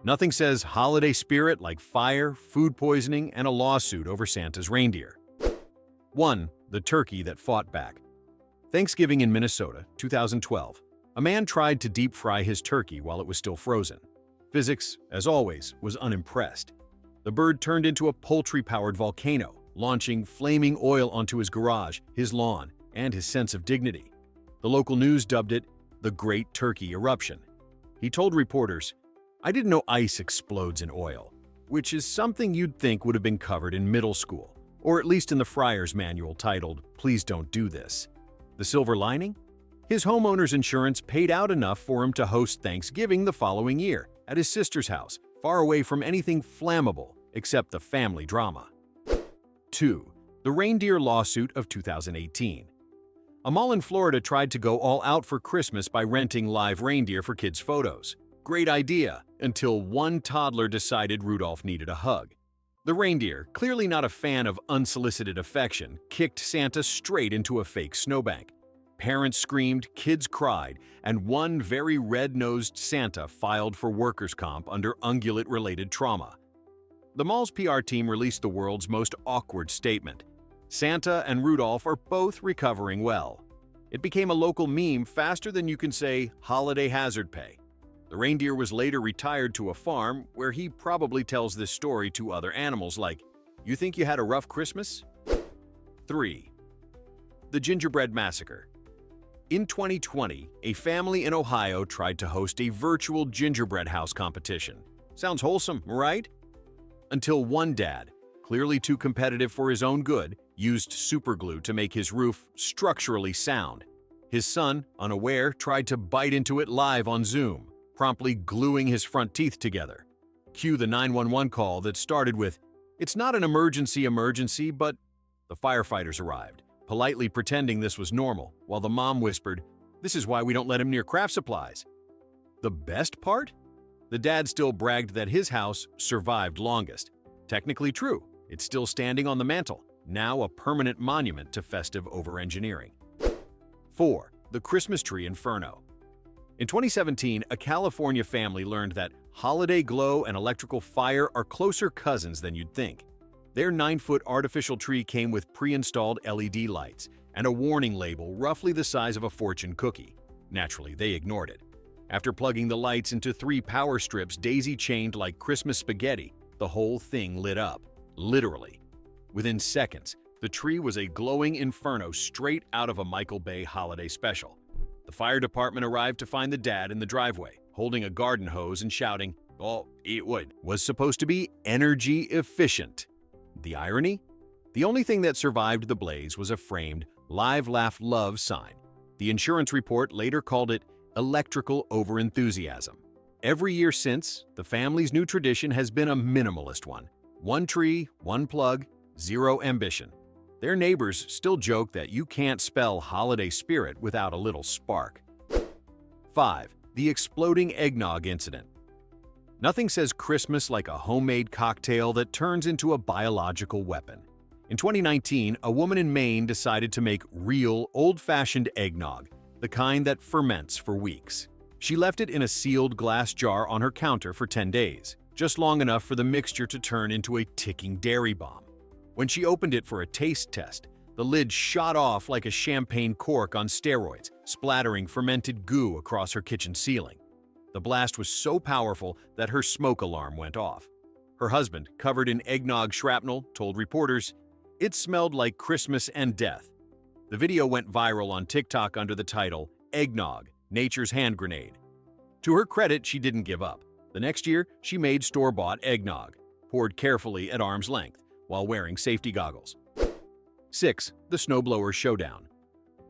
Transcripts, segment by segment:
Nothing says holiday spirit like fire, food poisoning, and a lawsuit over Santa's reindeer. 1. The turkey that fought back. Thanksgiving in Minnesota, 2012. A man tried to deep fry his turkey while it was still frozen. Physics, as always, was unimpressed. The bird turned into a poultry-powered volcano, launching flaming oil onto his garage, his lawn, and his sense of dignity. The local news dubbed it the Great Turkey Eruption. He told reporters, "I didn't know ice explodes in oil," which is something you'd think would have been covered in middle school, or at least in the Friar's Manual titled, "Please Don't Do This." The silver lining? His homeowner's insurance paid out enough for him to host Thanksgiving the following year at his sister's house, far away from anything flammable except the family drama. 2. The reindeer lawsuit of 2018. A mall in Florida tried to go all out for Christmas by renting live reindeer for kids' photos. Great idea, until one toddler decided Rudolph needed a hug. The reindeer, clearly not a fan of unsolicited affection, kicked Santa straight into a fake snowbank. Parents screamed, kids cried, and one very red-nosed Santa filed for workers' comp under ungulate-related trauma. The mall's PR team released the world's most awkward statement. Santa and Rudolph are both recovering well. It became a local meme faster than you can say holiday hazard pay. The reindeer was later retired to a farm where he probably tells this story to other animals like, "You think you had a rough Christmas?" 3. The Gingerbread Massacre. In 2020, a family in Ohio tried to host a virtual gingerbread house competition. Sounds wholesome, right? Until one dad, clearly too competitive for his own good, used superglue to make his roof structurally sound. His son, unaware, tried to bite into it live on Zoom, promptly gluing his front teeth together. Cue the 911 call that started with, "It's not an emergency, but..." The firefighters arrived, politely pretending this was normal, while the mom whispered, "This is why we don't let him near craft supplies." The best part? The dad still bragged that his house survived longest. Technically true, it's still standing on the mantle, now a permanent monument to festive over-engineering. 4. The Christmas Tree Inferno. In 2017, a California family learned that holiday glow and electrical fire are closer cousins than you'd think. Their 9-foot artificial tree came with pre-installed LED lights and a warning label roughly the size of a fortune cookie. Naturally, they ignored it. After plugging the lights into 3 power strips daisy-chained like Christmas spaghetti, the whole thing lit up, literally. Within seconds, the tree was a glowing inferno straight out of a Michael Bay holiday special. The fire department arrived to find the dad in the driveway, holding a garden hose and shouting, "Oh, it was supposed to be energy efficient." The irony? The only thing that survived the blaze was a framed "Live Laugh Love" sign. The insurance report later called it electrical overenthusiasm. Every year since, the family's new tradition has been a minimalist one. 1 tree, 1 plug, 0 ambition. Their neighbors still joke that you can't spell holiday spirit without a little spark. 5. The exploding eggnog incident. Nothing says Christmas like a homemade cocktail that turns into a biological weapon. In 2019, a woman in Maine decided to make real, old-fashioned eggnog, the kind that ferments for weeks. She left it in a sealed glass jar on her counter for 10 days, just long enough for the mixture to turn into a ticking dairy bomb. When she opened it for a taste test, the lid shot off like a champagne cork on steroids, splattering fermented goo across her kitchen ceiling. The blast was so powerful that her smoke alarm went off. Her husband, covered in eggnog shrapnel, told reporters, "It smelled like Christmas and death." The video went viral on TikTok under the title, "Eggnog, Nature's Hand Grenade." To her credit, she didn't give up. The next year, she made store-bought eggnog, poured carefully at arm's length, while wearing safety goggles. 6. The Snowblower Showdown.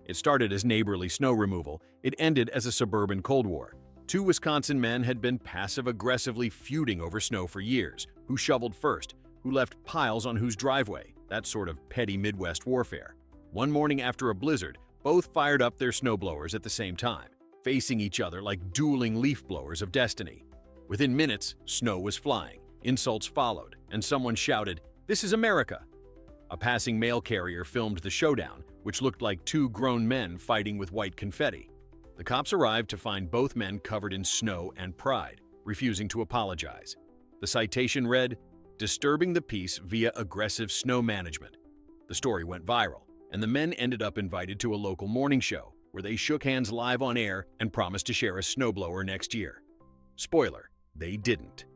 It started as neighborly snow removal. It ended as a suburban Cold War. 2 Wisconsin men had been passive-aggressively feuding over snow for years. Who shoveled first? Who left piles on whose driveway? That sort of petty Midwest warfare. One morning after a blizzard, both fired up their snowblowers at the same time, facing each other like dueling leaf blowers of destiny. Within minutes, snow was flying, insults followed, and someone shouted, "This is America!" A passing mail carrier filmed the showdown, which looked like 2 grown men fighting with white confetti. The cops arrived to find both men covered in snow and pride. refusing to apologize. The citation read, "Disturbing the peace via aggressive snow management." The story went viral, and the men ended up invited to a local morning show where they shook hands live on air and promised to share a snowblower next year. Spoiler, they didn't.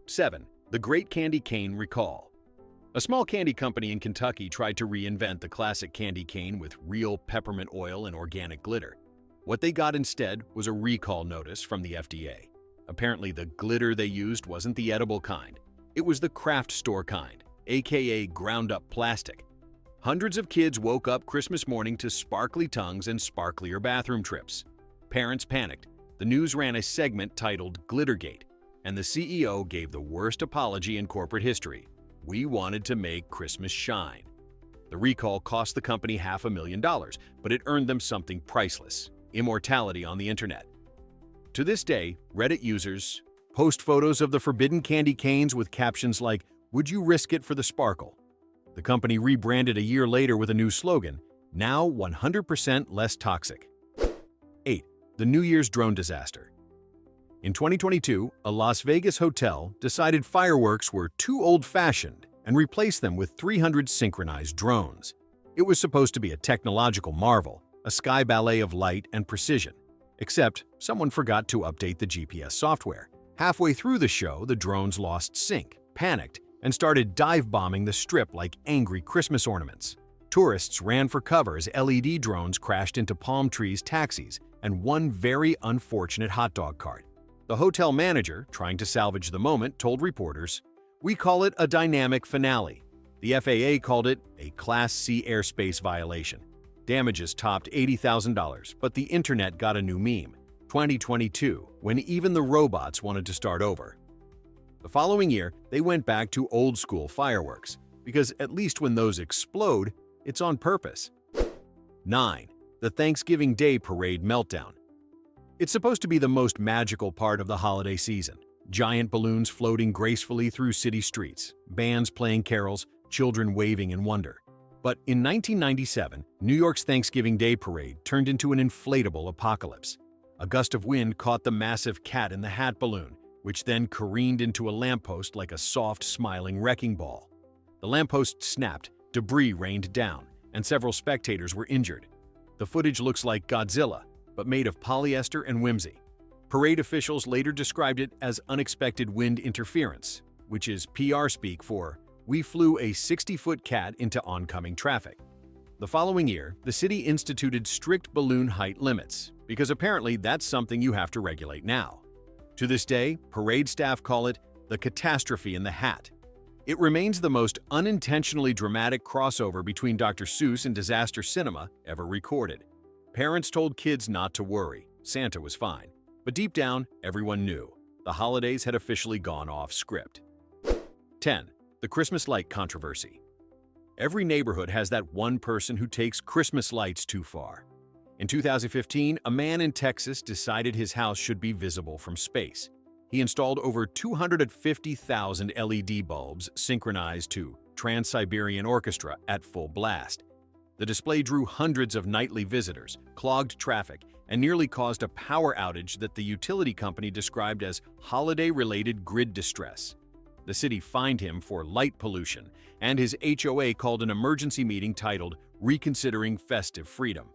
7. The Great Candy Cane Recall. A small candy company in Kentucky tried to reinvent the classic candy cane with real peppermint oil and organic glitter. What they got instead was a recall notice from the FDA. Apparently, the glitter they used wasn't the edible kind. It was the craft store kind, aka ground-up plastic. Hundreds of kids woke up Christmas morning to sparkly tongues and sparklier bathroom trips. Parents panicked. The news ran a segment titled Glittergate, and the CEO gave the worst apology in corporate history. "We wanted to make Christmas shine." The recall cost the company $500,000, but it earned them something priceless: immortality on the internet. To this day, Reddit users post photos of the forbidden candy canes with captions like, "Would you risk it for the sparkle?" The company rebranded a year later with a new slogan, now 100% less toxic. 8. The New Year's drone disaster. In 2022, a Las Vegas hotel decided fireworks were too old-fashioned and replaced them with 300 synchronized drones. It was supposed to be a technological marvel, a sky ballet of light and precision. Except, someone forgot to update the GPS software. Halfway through the show, the drones lost sync, panicked, and started dive-bombing the strip like angry Christmas ornaments. Tourists ran for cover as LED drones crashed into palm trees, taxis, and one very unfortunate hot dog cart. The hotel manager, trying to salvage the moment, told reporters, "We call it a dynamic finale." The FAA called it a Class C airspace violation. Damages topped $80,000, but the internet got a new meme: 2022, when even the robots wanted to start over. The following year, they went back to old-school fireworks, because at least when those explode, it's on purpose. 9. The Thanksgiving Day Parade Meltdown. It's supposed to be the most magical part of the holiday season. Giant balloons floating gracefully through city streets, bands playing carols, children waving in wonder. But in 1997, New York's Thanksgiving Day Parade turned into an inflatable apocalypse. A gust of wind caught the massive Cat in the Hat balloon, which then careened into a lamppost like a soft, smiling wrecking ball. The lamppost snapped, debris rained down, and several spectators were injured. The footage looks like Godzilla, but made of polyester and whimsy. Parade officials later described it as unexpected wind interference, which is PR speak for, "We flew a 60-foot cat into oncoming traffic." The following year, the city instituted strict balloon height limits, because apparently that's something you have to regulate now. To this day, parade staff call it the catastrophe in the hat. It remains the most unintentionally dramatic crossover between Dr. Seuss and disaster cinema ever recorded. Parents told kids not to worry, Santa was fine. But deep down, everyone knew. The holidays had officially gone off script. 10. The Christmas light controversy. Every neighborhood has that one person who takes Christmas lights too far. In 2015, a man in Texas decided his house should be visible from space. He installed over 250,000 LED bulbs synchronized to Trans-Siberian Orchestra at full blast. The display drew hundreds of nightly visitors, clogged traffic, and nearly caused a power outage that the utility company described as holiday-related grid distress. The city fined him for light pollution, and his HOA called an emergency meeting titled Reconsidering Festive Freedom.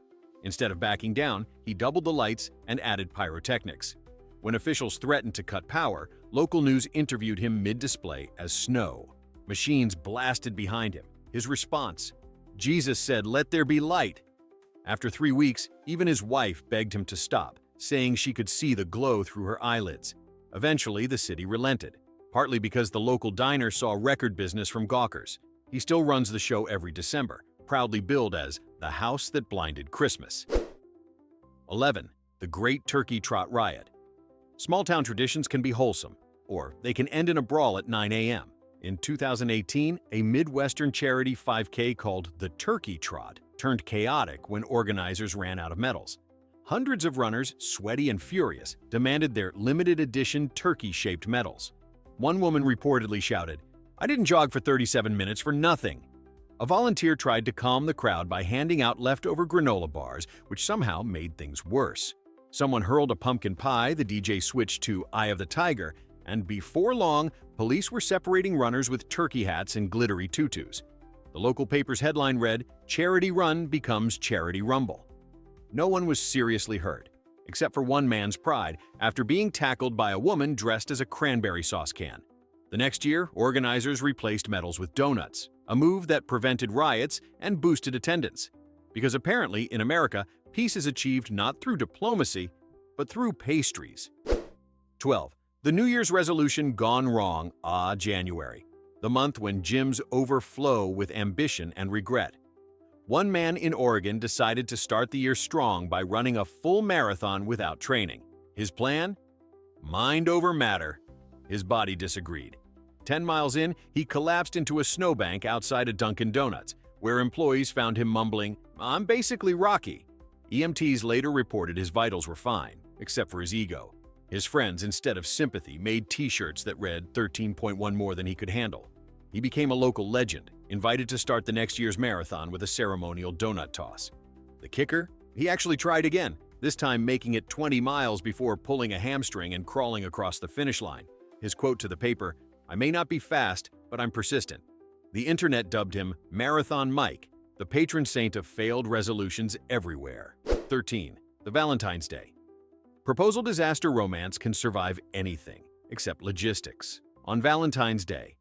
Instead of backing down, he doubled the lights and added pyrotechnics. When officials threatened to cut power, local news interviewed him mid-display as snow. Machines blasted behind him. His response: "Jesus said, 'Let there be light.'" After 3 weeks, even his wife begged him to stop, saying she could see the glow through her eyelids. Eventually, the city relented, partly because the local diner saw record business from gawkers. He still runs the show every December, proudly billed as the house that blinded Christmas. 11. The Great Turkey Trot Riot. Small-town traditions can be wholesome, or they can end in a brawl at 9 a.m. In 2018, a Midwestern charity 5K called the Turkey Trot turned chaotic when organizers ran out of medals. Hundreds of runners, sweaty and furious, demanded their limited-edition turkey-shaped medals. One woman reportedly shouted, "I didn't jog for 37 minutes for nothing." A volunteer tried to calm the crowd by handing out leftover granola bars, which somehow made things worse. Someone hurled a pumpkin pie, the DJ switched to Eye of the Tiger, and before long, police were separating runners with turkey hats and glittery tutus. The local paper's headline read, "Charity Run becomes Charity Rumble." No one was seriously hurt, except for one man's pride after being tackled by a woman dressed as a cranberry sauce can. The next year, organizers replaced medals with donuts, a move that prevented riots and boosted attendance. Because apparently, in America, peace is achieved not through diplomacy, but through pastries. 12. The New Year's resolution gone wrong, January. The month when gyms overflow with ambition and regret. One man in Oregon decided to start the year strong by running a full marathon without training. His plan? Mind over matter. His body disagreed. 10 miles in, he collapsed into a snowbank outside a Dunkin' Donuts, where employees found him mumbling, "I'm basically Rocky." EMTs later reported his vitals were fine, except for his ego. His friends, instead of sympathy, made t-shirts that read 13.1 more than he could handle. He became a local legend, invited to start the next year's marathon with a ceremonial donut toss. The kicker? He actually tried again, this time making it 20 miles before pulling a hamstring and crawling across the finish line. His quote to the paper, "I may not be fast, but I'm persistent." The internet dubbed him Marathon Mike, the patron saint of failed resolutions everywhere. 13. The Valentine's Day. Proposal disaster romance can survive anything, except logistics. On Valentine's Day,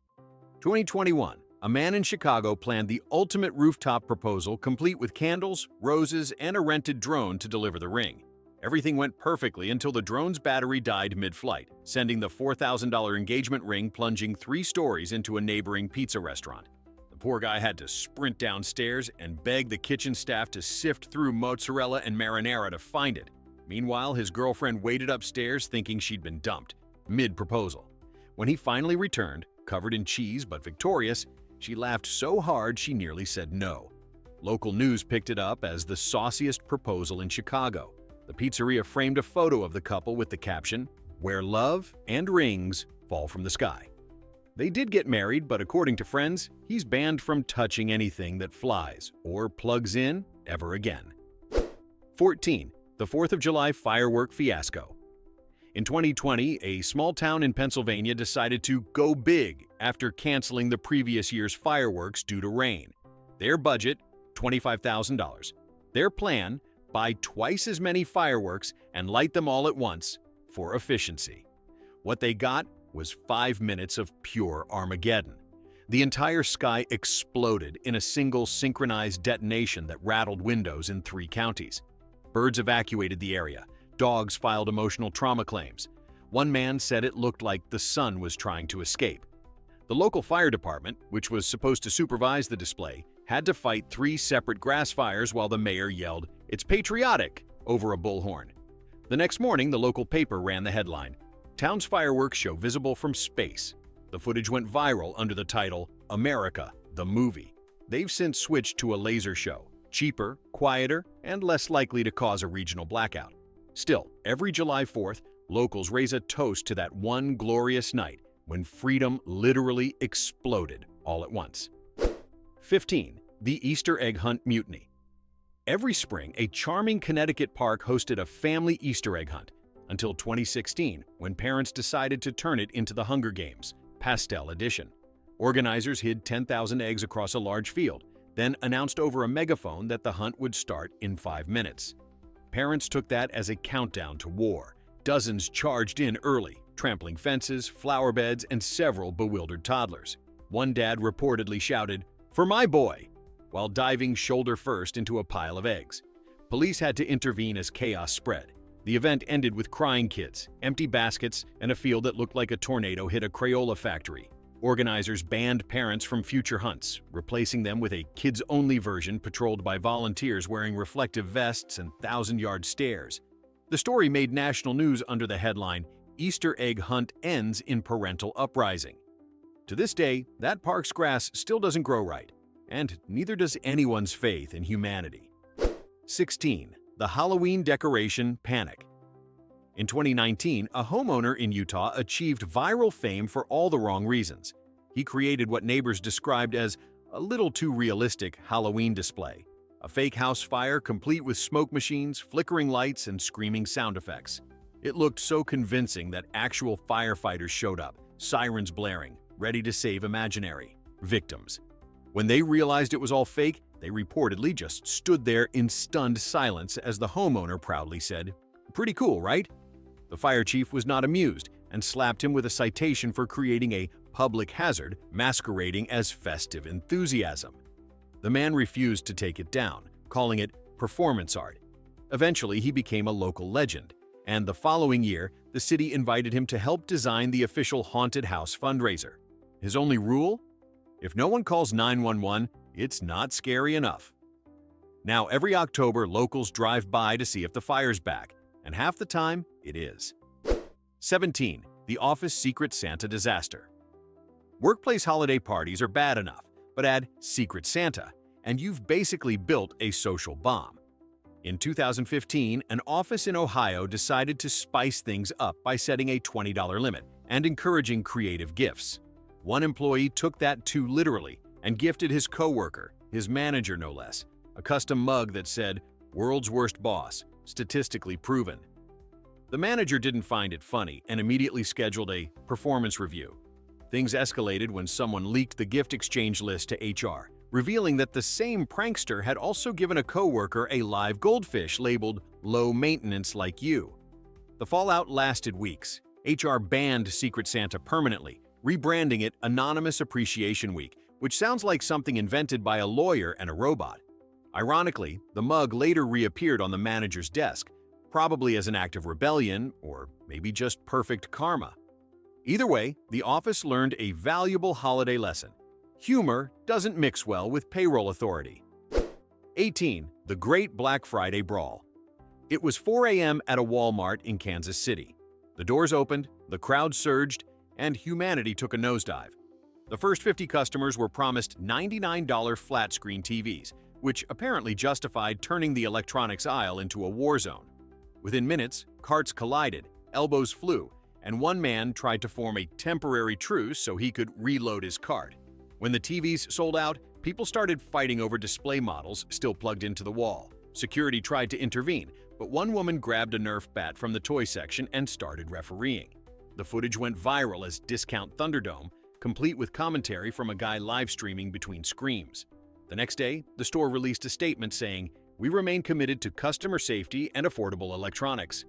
2021, a man in Chicago planned the ultimate rooftop proposal complete with candles, roses, and a rented drone to deliver the ring. Everything went perfectly until the drone's battery died mid-flight, sending the $4,000 engagement ring plunging 3 stories into a neighboring pizza restaurant. The poor guy had to sprint downstairs and beg the kitchen staff to sift through mozzarella and marinara to find it. Meanwhile, his girlfriend waited upstairs thinking she'd been dumped, mid-proposal. When he finally returned, covered in cheese but victorious, she laughed so hard she nearly said no. Local news picked it up as the sauciest proposal in Chicago. The pizzeria framed a photo of the couple with the caption, "Where love and rings fall from the sky." They did get married, but according to friends, he's banned from touching anything that flies or plugs in ever again. 14. The 4th of July firework fiasco. In 2020, a small town in Pennsylvania decided to go big after canceling the previous year's fireworks due to rain. Their budget, $25,000. Their plan, buy twice as many fireworks and light them all at once for efficiency. What they got was 5 minutes of pure Armageddon. The entire sky exploded in a single synchronized detonation that rattled windows in 3 counties. Birds evacuated the area. Dogs filed emotional trauma claims. One man said it looked like the sun was trying to escape. The local fire department, which was supposed to supervise the display, had to fight 3 separate grass fires while the mayor yelled, "It's patriotic," over a bullhorn. The next morning, the local paper ran the headline, "Town's fireworks show visible from space." The footage went viral under the title, "America, the Movie." They've since switched to a laser show, cheaper, quieter, and less likely to cause a regional blackout. Still, every July 4th, locals raise a toast to that one glorious night when freedom literally exploded all at once. 15. The Easter egg hunt mutiny. Every spring, a charming Connecticut park hosted a family Easter egg hunt, until 2016, when parents decided to turn it into the Hunger Games, Pastel Edition. Organizers hid 10,000 eggs across a large field, then announced over a megaphone that the hunt would start in 5 minutes. Parents took that as a countdown to war. Dozens charged in early, trampling fences, flower beds, and several bewildered toddlers. One dad reportedly shouted, "For my boy," while diving shoulder first into a pile of eggs. Police had to intervene as chaos spread. The event ended with crying kids, empty baskets, and a field that looked like a tornado hit a Crayola factory. Organizers banned parents from future hunts, replacing them with a kids-only version patrolled by volunteers wearing reflective vests and 1,000-yard stares. The story made national news under the headline, "Easter Egg Hunt Ends in Parental Uprising." To this day, that park's grass still doesn't grow right, and neither does anyone's faith in humanity. 16. The Halloween decoration panic. In 2019, a homeowner in Utah achieved viral fame for all the wrong reasons. He created what neighbors described as a little too realistic Halloween display. A fake house fire complete with smoke machines, flickering lights, and screaming sound effects. It looked so convincing that actual firefighters showed up, sirens blaring, ready to save imaginary victims. When they realized it was all fake, they reportedly just stood there in stunned silence as the homeowner proudly said, "Pretty cool, right?" The fire chief was not amused and slapped him with a citation for creating a public hazard masquerading as festive enthusiasm. The man refused to take it down, calling it performance art. Eventually, he became a local legend, and the following year, the city invited him to help design the official haunted house fundraiser. His only rule? If no one calls 911, it's not scary enough. Now, every October, locals drive by to see if the fire's back, and half the time, it is. 17. The Office Secret Santa Disaster. Workplace holiday parties are bad enough, but add Secret Santa, and you've basically built a social bomb. In 2015, an office in Ohio decided to spice things up by setting a $20 limit and encouraging creative gifts. One employee took that too literally and gifted his coworker, his manager no less, a custom mug that said, "World's worst boss, statistically proven." The manager didn't find it funny and immediately scheduled a performance review. Things escalated when someone leaked the gift exchange list to HR, revealing that the same prankster had also given a coworker a live goldfish labeled "low maintenance like you." The fallout lasted weeks. HR banned Secret Santa permanently, rebranding it Anonymous Appreciation Week, which sounds like something invented by a lawyer and a robot. Ironically, the mug later reappeared on the manager's desk, probably as an act of rebellion or maybe just perfect karma. Either way, the office learned a valuable holiday lesson. Humor doesn't mix well with payroll authority. 18. The Great Black Friday Brawl. It was 4 a.m. at a Walmart in Kansas City. The doors opened, the crowd surged, and humanity took a nosedive. The first 50 customers were promised $99 flat-screen TVs, which apparently justified turning the electronics aisle into a war zone. Within minutes, carts collided, elbows flew, and one man tried to form a temporary truce so he could reload his cart. When the TVs sold out, people started fighting over display models still plugged into the wall. Security tried to intervene, but one woman grabbed a Nerf bat from the toy section and started refereeing. The footage went viral as Discount Thunderdome, complete with commentary from a guy live streaming between screams. The next day, the store released a statement saying, "We remain committed to customer safety and affordable electronics."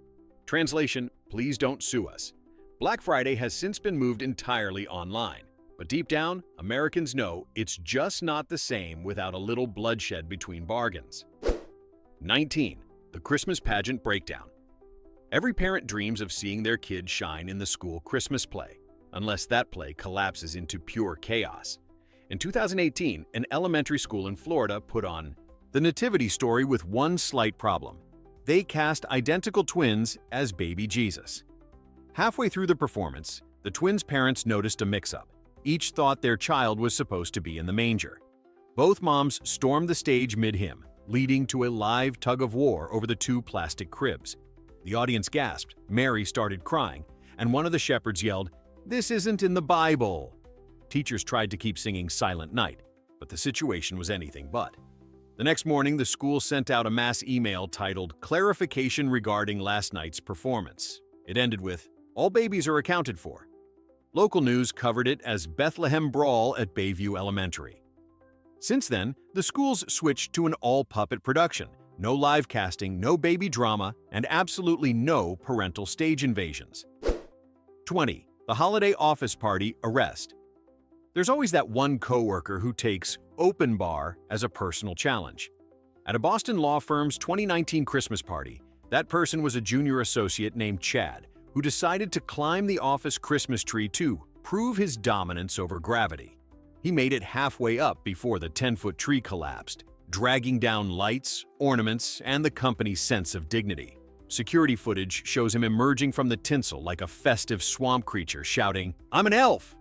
Translation, please don't sue us. Black Friday has since been moved entirely online, but deep down, Americans know it's just not the same without a little bloodshed between bargains. 19. The Christmas Pageant Breakdown. Every parent dreams of seeing their kid shine in the school Christmas play, unless that play collapses into pure chaos. In 2018, an elementary school in Florida put on the Nativity Story with one slight problem. They cast identical twins as baby Jesus. Halfway through the performance, the twins' parents noticed a mix-up. Each thought their child was supposed to be in the manger. Both moms stormed the stage mid-hymn, leading to a live tug-of-war over the two plastic cribs. The audience gasped, Mary started crying, and one of the shepherds yelled, "This isn't in the Bible!" Teachers tried to keep singing Silent Night, but the situation was anything but. The next morning, the school sent out a mass email titled "Clarification Regarding Last Night's Performance." It ended with, "All babies are accounted for." Local news covered it as Bethlehem Brawl at Bayview Elementary. Since then, the schools switched to an all-puppet production, no live casting, no baby drama, and absolutely no parental stage invasions. 20. The Holiday Office Party Arrest. There's always that one coworker who takes open bar as a personal challenge. At a Boston law firm's 2019 Christmas party, that person was a junior associate named Chad, who decided to climb the office Christmas tree to prove his dominance over gravity. He made it halfway up before the 10-foot tree collapsed, dragging down lights, ornaments, and the company's sense of dignity. Security footage shows him emerging from the tinsel like a festive swamp creature, shouting, "I'm an elf!"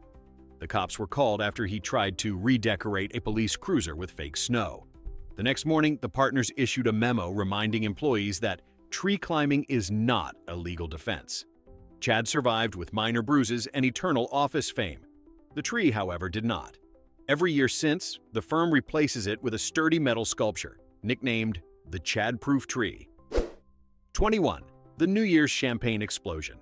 The cops were called after he tried to redecorate a police cruiser with fake snow. The next morning, the partners issued a memo reminding employees that tree climbing is not a legal defense. Chad survived with minor bruises and eternal office fame. The tree, however, did not. Every year since, the firm replaces it with a sturdy metal sculpture, nicknamed the Chad-proof tree. 21. The New Year's champagne explosion.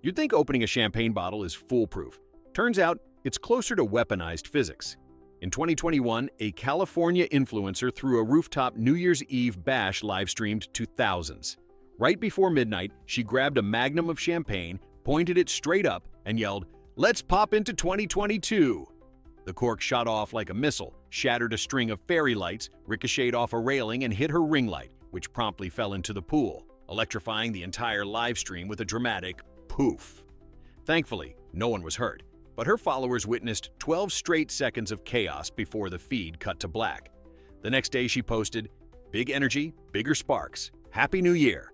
You'd think opening a champagne bottle is foolproof. Turns out, it's closer to weaponized physics. In 2021, a California influencer threw a rooftop New Year's Eve bash live-streamed to thousands. Right before midnight, she grabbed a magnum of champagne, pointed it straight up, and yelled, "Let's pop into 2022!" The cork shot off like a missile, shattered a string of fairy lights, ricocheted off a railing, and hit her ring light, which promptly fell into the pool, electrifying the entire live stream with a dramatic poof. Thankfully, no one was hurt, but her followers witnessed 12 straight seconds of chaos before the feed cut to black. The next day she posted, "Big energy, bigger sparks. Happy New Year."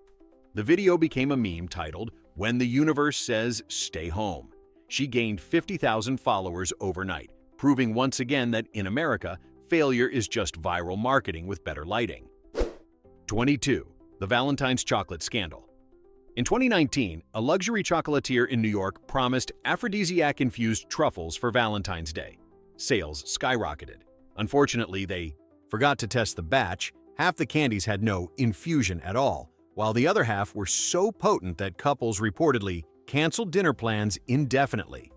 The video became a meme titled, "When the Universe Says Stay Home." She gained 50,000 followers overnight, proving once again that in America, failure is just viral marketing with better lighting. 22. The Valentine's chocolate scandal. In 2019, a luxury chocolatier in New York promised aphrodisiac-infused truffles for Valentine's Day. Sales skyrocketed. Unfortunately, they forgot to test the batch. Half the candies had no infusion at all, while the other half were so potent that couples reportedly canceled dinner plans indefinitely.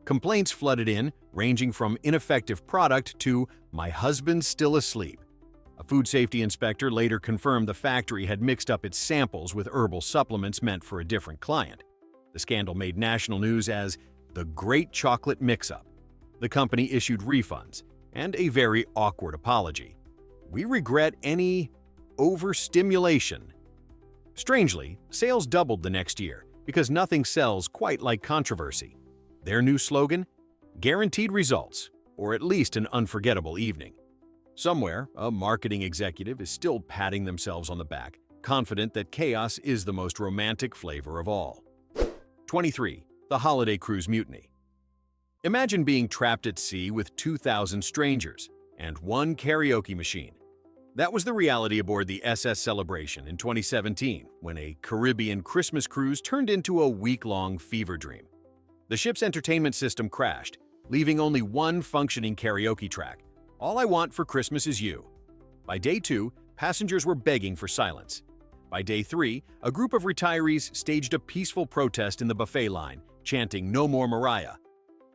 Complaints flooded in, ranging from ineffective product to "my husband's still asleep." A food safety inspector later confirmed the factory had mixed up its samples with herbal supplements meant for a different client. The scandal made national news as the Great Chocolate Mix-Up. The company issued refunds and a very awkward apology. "We regret any overstimulation." Strangely, sales doubled the next year because nothing sells quite like controversy. Their new slogan? Guaranteed results, or at least an unforgettable evening. Somewhere, a marketing executive is still patting themselves on the back, confident that chaos is the most romantic flavor of all. 23. The Holiday Cruise Mutiny. Imagine being trapped at sea with 2,000 strangers and one karaoke machine. That was the reality aboard the SS Celebration in 2017, when a Caribbean Christmas cruise turned into a week-long fever dream. The ship's entertainment system crashed, leaving only one functioning karaoke track, "All I Want for Christmas Is You." By day 2, passengers were begging for silence. By day 3, a group of retirees staged a peaceful protest in the buffet line, chanting "No More Mariah."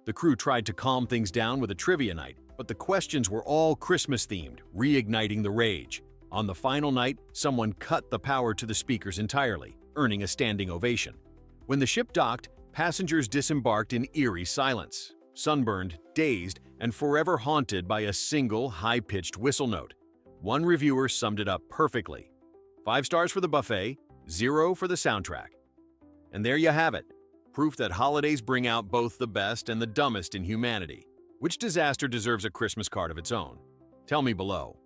The crew tried to calm things down with a trivia night, but the questions were all Christmas-themed, reigniting the rage. On the final night, someone cut the power to the speakers entirely, earning a standing ovation. When the ship docked, passengers disembarked in eerie silence, sunburned, dazed, and forever haunted by a single high-pitched whistle note. One reviewer summed it up perfectly. 5 stars for the buffet, 0 for the soundtrack. And there you have it, proof that holidays bring out both the best and the dumbest in humanity. Which disaster deserves a Christmas card of its own? Tell me below.